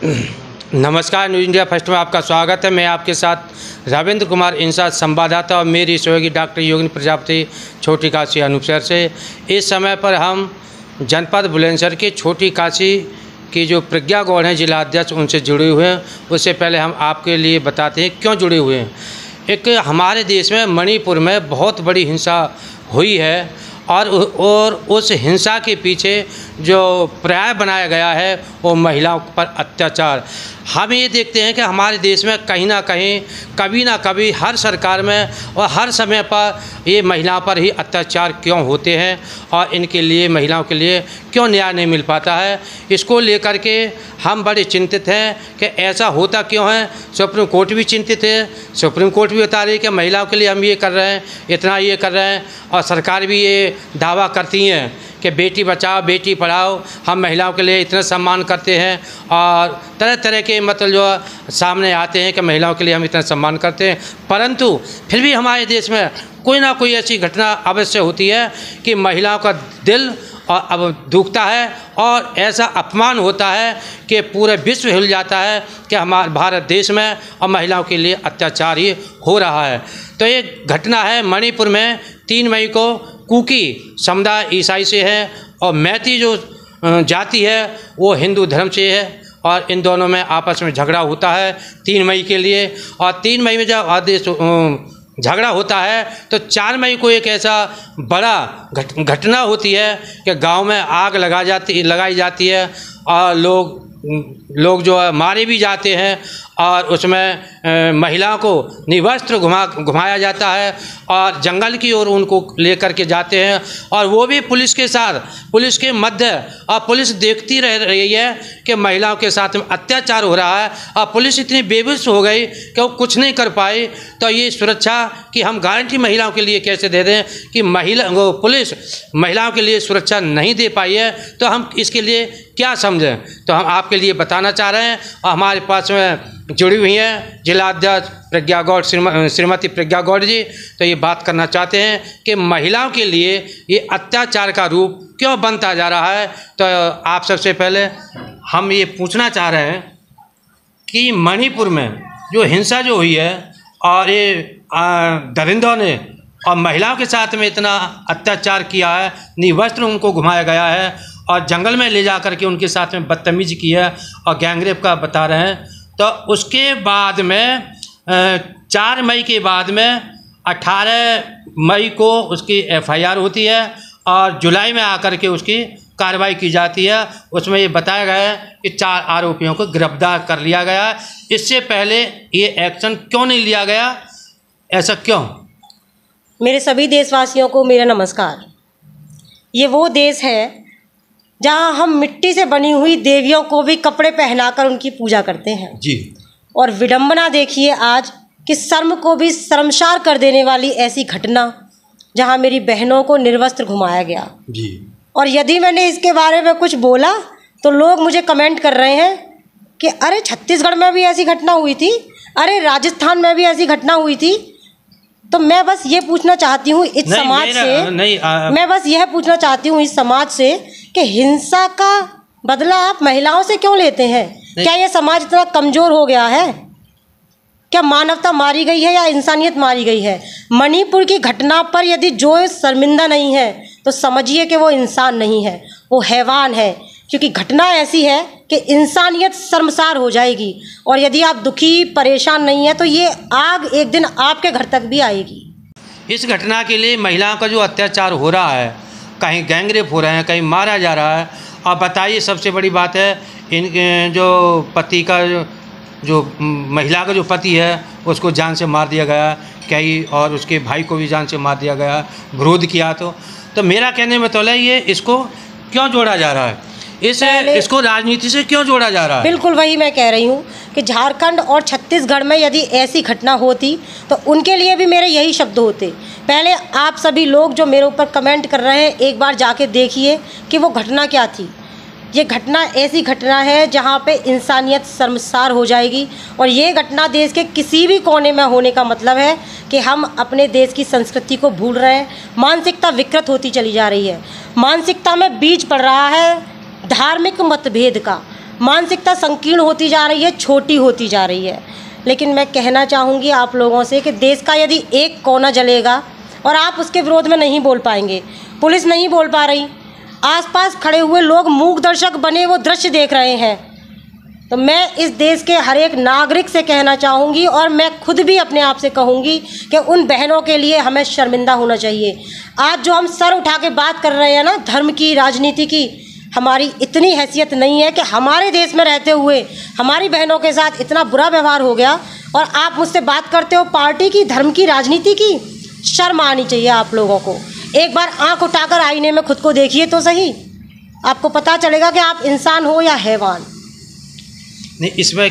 नमस्कार, news India first में आपका स्वागत है। मैं आपके साथ रविंद्र कुमार इंसाद संवाददाता और मेरी सहयोगी डॉक्टर योगिनी प्रजापति छोटी काशी अनूपसर से। इस समय पर हम जनपद बुलंदशहर की छोटी काशी की जो प्रज्ञा गौड़ हैं जिला अध्यक्ष, उनसे जुड़े हुए हैं। उससे पहले हम आपके लिए बताते हैं क्यों जुड़े हुए हैं। एक हमारे देश में मणिपुर में बहुत बड़ी हिंसा हुई है और उस हिंसा के पीछे जो पर्याय बनाया गया है वो महिलाओं पर अत्याचार। हम ये देखते हैं कि हमारे देश में कहीं ना कहीं कभी ना कभी हर सरकार में और हर समय पर ये महिलाओं पर ही अत्याचार क्यों होते हैं और इनके लिए महिलाओं के लिए क्यों न्याय नहीं मिल पाता है। इसको लेकर के हम बड़े चिंतित हैं कि ऐसा होता क्यों है। सुप्रीम कोर्ट भी चिंतित है। सुप्रीम कोर्ट भी बता रही है कि महिलाओं के लिए हम ये कर रहे हैं, इतना ये कर रहे हैं, और सरकार भी ये दावा करती हैं कि बेटी बचाओ बेटी पढ़ाओ, हम महिलाओं के लिए इतना सम्मान करते हैं और तरह तरह के मतलब जो सामने आते हैं कि महिलाओं के लिए हम इतना सम्मान करते हैं। परंतु फिर भी हमारे देश में कोई ना कोई ऐसी घटना अवश्य होती है कि महिलाओं का दिल और अब दुखता है और ऐसा अपमान होता है कि पूरे विश्व हिल जाता है कि हमारे भारत देश में और महिलाओं के लिए अत्याचार ही हो रहा है। तो ये घटना है मणिपुर में 3 मई को कुकी समुदाय ईसाई से है और मैती जो जाति है वो हिंदू धर्म से है और इन दोनों में आपस में झगड़ा होता है 3 मई के लिए। और 3 मई में जब आदेश झगड़ा होता है तो 4 मई को एक ऐसा बड़ा घटना होती है कि गांव में आग लगाई जाती है और लोग जो है मारे भी जाते हैं और उसमें महिलाओं को निर्वस्त्र घुमाया जाता है और जंगल की ओर उनको लेकर के जाते हैं और वो भी पुलिस के साथ, पुलिस के मध्य। और पुलिस देखती रह रही है कि महिलाओं के साथ में अत्याचार हो रहा है और पुलिस इतनी बेबस हो गई कि वो कुछ नहीं कर पाई। तो ये सुरक्षा की हम गारंटी महिलाओं के लिए कैसे दे दें कि पुलिस महिलाओं के लिए सुरक्षा नहीं दे पाई है, तो हम इसके लिए क्या समझें। तो हम आपके लिए बताना चाह रहे हैं और हमारे पास में जुड़ी हुई हैं जिला अध्यक्ष प्रज्ञा गौड़, श्रीमती प्रज्ञा गौड़ जी। तो ये बात करना चाहते हैं कि महिलाओं के लिए ये अत्याचार का रूप क्यों बनता जा रहा है। तो आप सबसे पहले हम ये पूछना चाह रहे हैं कि मणिपुर में जो हिंसा जो हुई है और ये दरिंदों ने और महिलाओं के साथ में इतना अत्याचार किया है, निर्वस्त्र उनको घुमाया गया है और जंगल में ले जा कर के उनके साथ में बदतमीजी की है और गैंगरेप का बता रहे हैं। तो उसके बाद में 4 मई के बाद में 18 मई को उसकी FIR होती है और जुलाई में आकर के उसकी कार्रवाई की जाती है। उसमें ये बताया गया है कि 4 आरोपियों को गिरफ्तार कर लिया गया है। इससे पहले ये एक्शन क्यों नहीं लिया गया, ऐसा क्यों? मेरे सभी देशवासियों को मेरा नमस्कार। ये वो देश है जहाँ हम मिट्टी से बनी हुई देवियों को भी कपड़े पहनाकर उनकी पूजा करते हैं जी। और विडंबना देखिए आज कि शर्म को भी शर्मसार कर देने वाली ऐसी घटना जहाँ मेरी बहनों को निर्वस्त्र घुमाया गया जी। और यदि मैंने इसके बारे में कुछ बोला तो लोग मुझे कमेंट कर रहे हैं कि अरे छत्तीसगढ़ में भी ऐसी घटना हुई थी, अरे राजस्थान में भी ऐसी घटना हुई थी। तो मैं बस ये पूछना चाहती हूँ इस समाज से, मैं बस यह पूछना चाहती हूँ इस समाज से कि हिंसा का बदला आप महिलाओं से क्यों लेते हैं? क्या ये समाज इतना कमज़ोर हो गया है? क्या मानवता मारी गई है या इंसानियत मारी गई है? मणिपुर की घटना पर यदि जो शर्मिंदा नहीं है तो समझिए कि वो इंसान नहीं है, वो हैवान है। क्योंकि घटना ऐसी है कि इंसानियत शर्मसार हो जाएगी और यदि आप दुखी परेशान नहीं है तो ये आग एक दिन आपके घर तक भी आएगी। इस घटना के लिए महिलाओं का जो अत्याचार हो रहा है, कहीं गैंगरेप हो रहे हैं, कहीं मारा जा रहा है। और बताइए, सबसे बड़ी बात है इन जो पति का जो महिला का जो पति है उसको जान से मार दिया गया कई, और उसके भाई को भी जान से मार दिया गया विरोध किया। तो मेरा कहने में तो ये इसको क्यों जोड़ा जा रहा है, इसको राजनीति से क्यों जोड़ा जा रहा है? बिल्कुल वही मैं कह रही हूँ कि झारखंड और छत्तीसगढ़ में यदि ऐसी घटना होती तो उनके लिए भी मेरे यही शब्द होते। पहले आप सभी लोग जो मेरे ऊपर कमेंट कर रहे हैं एक बार जाके देखिए कि वो घटना क्या थी। ये घटना ऐसी घटना है जहाँ पे इंसानियत शर्मसार हो जाएगी और ये घटना देश के किसी भी कोने में होने का मतलब है कि हम अपने देश की संस्कृति को भूल रहे हैं। मानसिकता विकृत होती चली जा रही है, मानसिकता में बीज पड़ रहा है धार्मिक मतभेद का, मानसिकता संकीर्ण होती जा रही है, छोटी होती जा रही है। लेकिन मैं कहना चाहूँगी आप लोगों से कि देश का यदि एक कोना जलेगा और आप उसके विरोध में नहीं बोल पाएंगे, पुलिस नहीं बोल पा रही, आसपास खड़े हुए लोग मूक दर्शक बने वो दृश्य देख रहे हैं, तो मैं इस देश के हर एक नागरिक से कहना चाहूँगी और मैं खुद भी अपने आप से कहूँगी कि उन बहनों के लिए हमें शर्मिंदा होना चाहिए। आज जो हम सर उठा के बात कर रहे हैं ना धर्म की, राजनीति की, हमारी इतनी हैसियत नहीं है कि हमारे देश में रहते हुए हमारी बहनों के साथ इतना बुरा व्यवहार हो गया और आप मुझसे बात करते हो पार्टी की, धर्म की, राजनीति की। शर्म आनी चाहिए आप लोगों को। एक बार आंख उठाकर आईने में खुद को देखिए तो सही, आपको पता चलेगा कि आप इंसान हो या हैवान। नहीं, इसमें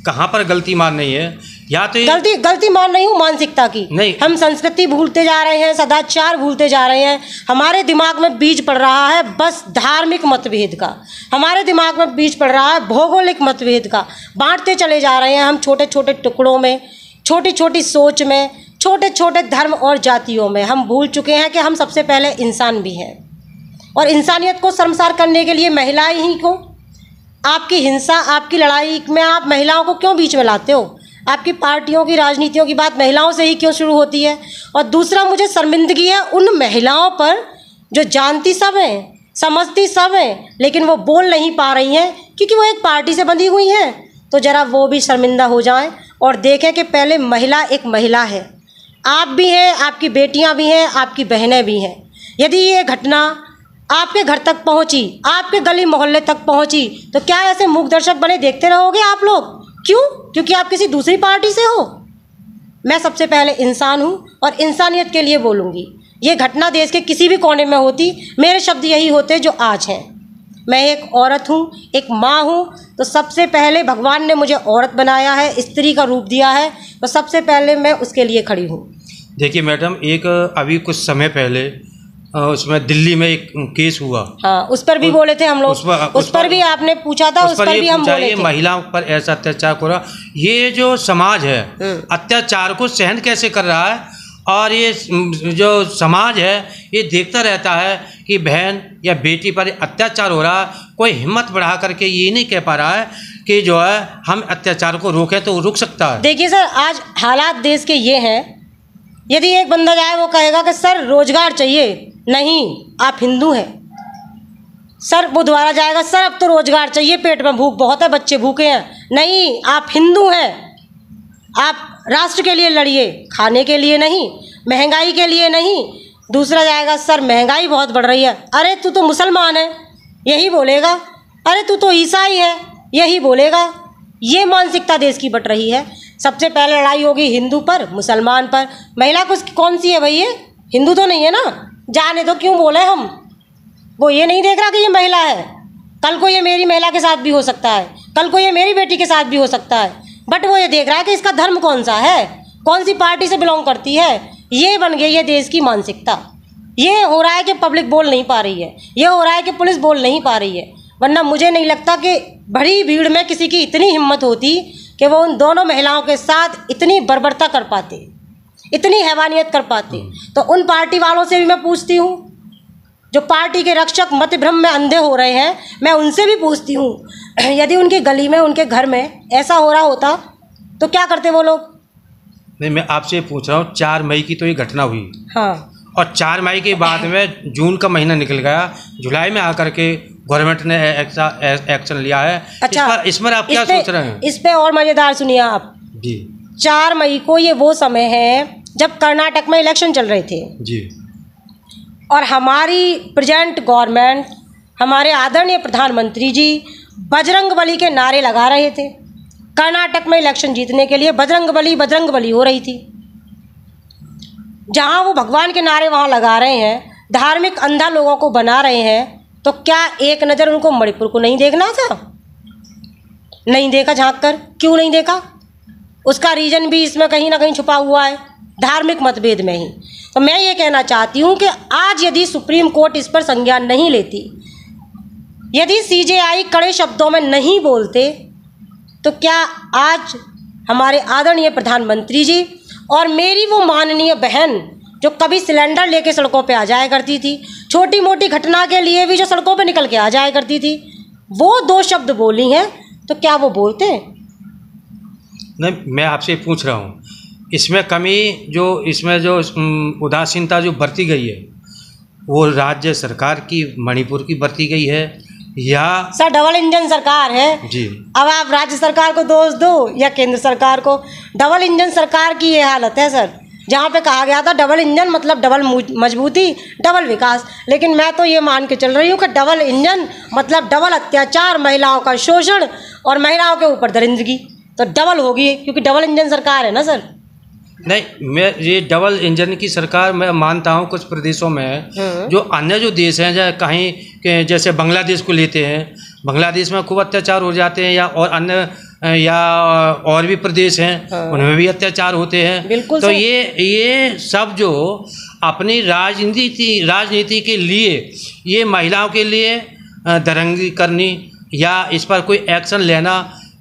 कहाँ पर गलती मान नहीं है, या तो गलती मान रही हूँ मानसिकता की। नहीं, हम संस्कृति भूलते जा रहे हैं, सदाचार भूलते जा रहे हैं, हमारे दिमाग में बीज पड़ रहा है बस धार्मिक मतभेद का, हमारे दिमाग में बीज पड़ रहा है भौगोलिक मतभेद का। बांटते चले जा रहे हैं हम छोटे छोटे टुकड़ों में, छोटी छोटी सोच में, छोटे छोटे धर्म और जातियों में। हम भूल चुके हैं कि हम सबसे पहले इंसान भी हैं और इंसानियत को शर्मसार करने के लिए महिलाएं ही को, आपकी हिंसा, आपकी लड़ाई में आप महिलाओं को क्यों बीच में लाते हो? आपकी पार्टियों की, राजनीतियों की बात महिलाओं से ही क्यों शुरू होती है? और दूसरा, मुझे शर्मिंदगी है उन महिलाओं पर जो जानती सब हैं, समझती सब हैं, लेकिन वो बोल नहीं पा रही हैं क्योंकि वो एक पार्टी से बंधी हुई हैं। तो ज़रा वो भी शर्मिंदा हो जाएं और देखें कि पहले महिला एक महिला है। आप भी हैं, आपकी बेटियां भी हैं, आपकी बहनें भी हैं। यदि ये घटना आपके घर तक पहुंची, आपके गली मोहल्ले तक पहुंची, तो क्या ऐसे मूक दर्शक बने देखते रहोगे आप लोग? क्यों? क्योंकि आप किसी दूसरी पार्टी से हो। मैं सबसे पहले इंसान हूँ और इंसानियत के लिए बोलूँगी। ये घटना देश के किसी भी कोने में होती, मेरे शब्द यही होते जो आज हैं। मैं एक औरत हूँ, एक माँ हूँ, तो सबसे पहले भगवान ने मुझे औरत बनाया है, स्त्री का रूप दिया है, तो सबसे पहले मैं उसके लिए खड़ी हूँ। देखिए मैडम, एक अभी कुछ समय पहले उसमें दिल्ली में एक केस हुआ, हाँ, उस पर भी बोले थे हम लोग, उस पर भी आपने पूछा था, उस पर भी हम बोले थे। महिलाओं पर ऐसा अत्याचार हो रहा, ये जो समाज है अत्याचार को सहन कैसे कर रहा है? और ये जो समाज है ये देखता रहता है कि बहन या बेटी पर अत्याचार हो रहा है, कोई हिम्मत बढ़ा करके ये नहीं कह पा रहा है कि जो है हम अत्याचार को रोकें तो रुक सकता है। देखिए सर, आज हालात देश के ये हैं, यदि एक बंदा जाए वो कहेगा कि सर रोजगार चाहिए, नहीं आप हिंदू हैं। सर वो दोबारा जाएगा, सर अब तो रोजगार चाहिए, पेट में भूख बहुत है, बच्चे भूखे हैं, नहीं आप हिंदू हैं, आप राष्ट्र के लिए लड़िए, खाने के लिए नहीं, महंगाई के लिए नहीं। दूसरा जाएगा, सर महंगाई बहुत बढ़ रही है, अरे तू तो मुसलमान है, यही बोलेगा। अरे तू तो ईसाई है, यही बोलेगा। ये मानसिकता देश की बट रही है। सबसे पहले लड़ाई होगी हिंदू पर, मुसलमान पर। महिला कौन सी है भाई? ये हिंदू तो नहीं है ना, जाने तो क्यों बोले हम। वो ये नहीं देख रहा कि ये महिला है, कल को ये मेरी महिला के साथ भी हो सकता है, कल को ये मेरी बेटी के साथ भी हो सकता है, बट वो ये देख रहा है कि इसका धर्म कौन सा है, कौन सी पार्टी से बिलोंग करती है। ये बन गई है देश की मानसिकता। ये हो रहा है कि पब्लिक बोल नहीं पा रही है, ये हो रहा है कि पुलिस बोल नहीं पा रही है। वरना मुझे नहीं लगता कि बड़ी भीड़ में किसी की इतनी हिम्मत होती कि वो उन दोनों महिलाओं के साथ इतनी बर्बरता कर पाते, इतनी हैवानियत कर पाते। तो उन पार्टी वालों से भी मैं पूछती हूँ जो पार्टी के रक्षक मत भ्रम में अंधे हो रहे हैं, मैं उनसे भी पूछती हूँ, यदि उनकी गली में, उनके घर में ऐसा हो रहा होता तो क्या करते वो लोग? नहीं, मैं आपसे पूछ रहा हूँ, 4 मई की तो ये घटना हुई, हाँ, और 4 मई के बाद में जून का महीना निकल गया, जुलाई में आकर के गवर्नमेंट ने एक्शन लिया है। अच्छा, इस पर आप क्या सोच रहे हैं? इस पे और मज़ेदार सुनिए आप जी। 4 मई को ये वो समय है जब कर्नाटक में इलेक्शन चल रहे थे जी, और हमारी प्रेजेंट गवर्नमेंट, हमारे आदरणीय प्रधानमंत्री जी बजरंगबली के नारे लगा रहे थे। कर्नाटक में इलेक्शन जीतने के लिए बजरंगबली हो रही थी। जहां वो भगवान के नारे वहां लगा रहे हैं, धार्मिक अंधा लोगों को बना रहे हैं, तो क्या एक नज़र उनको मणिपुर को नहीं देखना था? नहीं देखा झांक कर? क्यों नहीं देखा? उसका रीजन भी इसमें कहीं ना कहीं छुपा हुआ है, धार्मिक मतभेद में ही। तो मैं ये कहना चाहती हूँ कि आज यदि सुप्रीम कोर्ट इस पर संज्ञान नहीं लेती, यदि सीजेआई कड़े शब्दों में नहीं बोलते, तो क्या आज हमारे आदरणीय प्रधानमंत्री जी और मेरी वो माननीय बहन जो कभी सिलेंडर लेके सड़कों पे आ जाया करती थी, छोटी मोटी घटना के लिए भी जो सड़कों पे निकल के आ जाया करती थी, वो 2 शब्द बोली हैं, तो क्या वो बोलते हैं? नहीं, मैं आपसे पूछ रहा हूँ, इसमें कमी जो इसमें जो उदासीनता जो बरती गई है वो राज्य सरकार की, मणिपुर की बरती गई है या सर डबल इंजन सरकार है जी? अब आप राज्य सरकार को दोष दो या केंद्र सरकार को। डबल इंजन सरकार की ये हालत है सर, जहाँ पे कहा गया था डबल इंजन मतलब डबल मजबूती, डबल विकास, लेकिन मैं तो ये मान के चल रही हूँ कि डबल इंजन मतलब डबल अत्याचार, महिलाओं का शोषण और महिलाओं के ऊपर दरिंदगी तो डबल होगी, क्योंकि डबल इंजन सरकार है ना सर। नहीं, मैं ये डबल इंजन की सरकार मैं मानता हूँ कुछ प्रदेशों में, जो अन्य जो देश हैं या कहीं के जैसे बांग्लादेश को लेते हैं, बांग्लादेश में खूब अत्याचार हो जाते हैं, या और अन्य या और भी प्रदेश हैं उनमें भी अत्याचार होते हैं। बिल्कुल तो ये सब जो अपनी राजनीति के लिए ये महिलाओं के लिए दरंगी करनी या इस पर कोई एक्शन लेना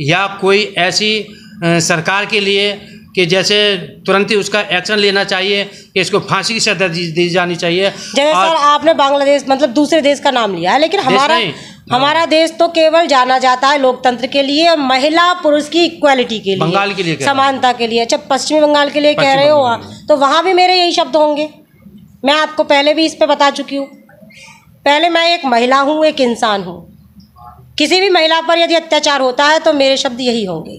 या कोई ऐसी सरकार के लिए कि जैसे तुरंत ही उसका एक्शन लेना चाहिए कि इसको फांसी की सजा दी जानी चाहिए। जैसे सर आपने बांग्लादेश मतलब दूसरे देश का नाम लिया है, लेकिन हमारा देश तो केवल जाना जाता है लोकतंत्र के लिए और महिला पुरुष की इक्वालिटी के लिए, बंगाल के लिए, समानता के लिए। अच्छा, पश्चिमी बंगाल के लिए कह रहे हो, तो वहाँ भी मेरे यही शब्द होंगे। मैं आपको पहले भी इस पे बता चुकी हूँ। पहले मैं एक महिला हूँ, एक इंसान हूँ। किसी भी महिला पर यदि अत्याचार होता है तो मेरे शब्द यही होंगे।